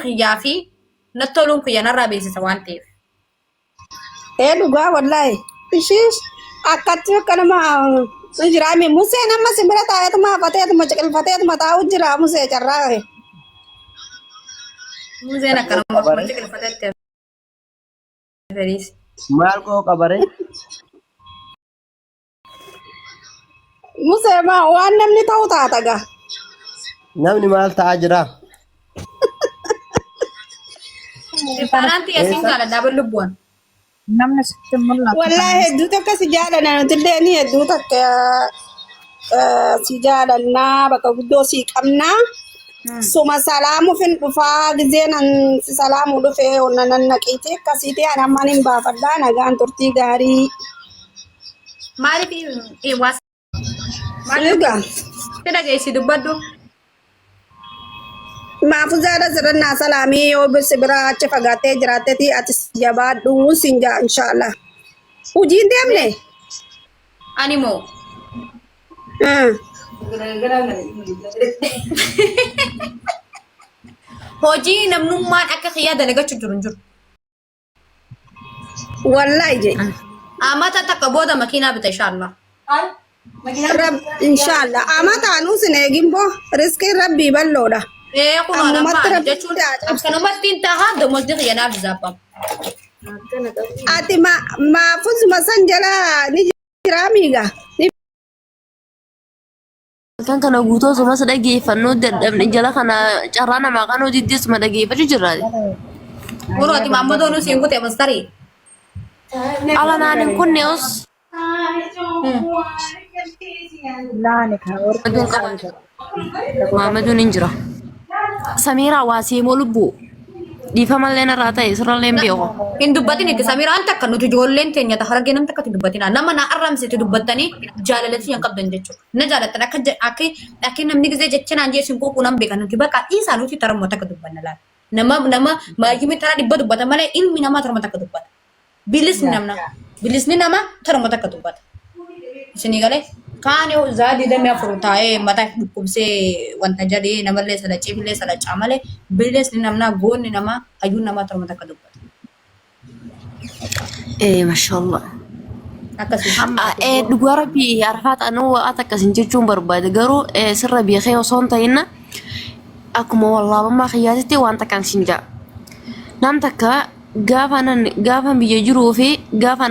خيافي نتولون كيانا رابي سوانتي dhugaa wallahi ishiis akkatti kana ma jira mi musee nama simbira taa'eetuma hafateetuma ciqilfateetuma taa'u jira musee carraa موزينا كانوا مخرج الفتاة فريس Marco Cabare. musee ma waan namni ta'u taata gaa Namni maal ta'aa jira? فارانتي يا سينجا دابل لبوان namni sitti mul'atu. wallahi hedduu takka si jaalanna nutillee ni hedduu takka si jaalannaa bakka guddoo si qabnaa suma salaamu fin dhufaa gizeen an si salaamu dhufee onnanan naqiite akkasiiti an amman hin baafadhaa nagaan turtii gaarii مالي في إيه واس egaa كده جاي سيدو بدو maafu zaada sirannaa salaamii yoo birsi biraa achi fagaattee jiraatteeti ati jabaadhu siin jaa inshaallah hojiin deemne أنيمو هوجي نمنومان أكا خيادة لغا تجرنجر wallahi je أما تتقبودا مكينة بتا إن شاء الله rab inshaallah amata anu sin eegimbo riskii rabbii balloodha إيه كنا Ammumatti نمان rabbi جاتشون fudhaa أكنا ما تنتهى دموز دي خيانا بزابا ati maafus masan jala ni jiraamiga ni Kan kana guutuu osoo mas dhageeffannoo dadhabne jala kana carraa namaa kan hojii isuma dhageeffachuu jirra. وراتي محمد ونو سينكو تبستري Ala naan hin kunneus Laani kan aduun qaba. Maamaduun hin jira. Samiira waa seemoo lubbuu. Dhiifamallee narraa ta'e sirrallee hin beeku. hin dubbatin itti Samiira anta akka nuti ijoolleen teenya haragee namni akka dubbatina nama na arrabsite dubbattanii jaalalatti hin qabdan jechuudha. Na jaalattan akka namni gisee jechanaan jeesin koo kunan beekan nuti bakka dhiisaa nuti tarmoota akka dubbanna laata. Nama maayyimii taraa dhibba dubbata malee ilmi namaa tarmoota akka dubbata. Bilisni nama tarmoota akka dubbata. Isinii galee kaan yoo zaadii damee afur taa'ee mataa dhukkubsee wanta jedhee namallee salacciifillee salacaa malee bilisni namnaa goonni namaa hayyuun namaa tarmoota akka dubbata. Mashaallah. Akkasii. Dhugaa rabbii arfaat anuu waan akkasiin jechuun barbaade garuu sirra beekee osoo hin ta'in akkuma wallaabummaa kiyyaatitti waan takkaan siin jaa. Nam takka gaafa biyya jiruu fi gaafa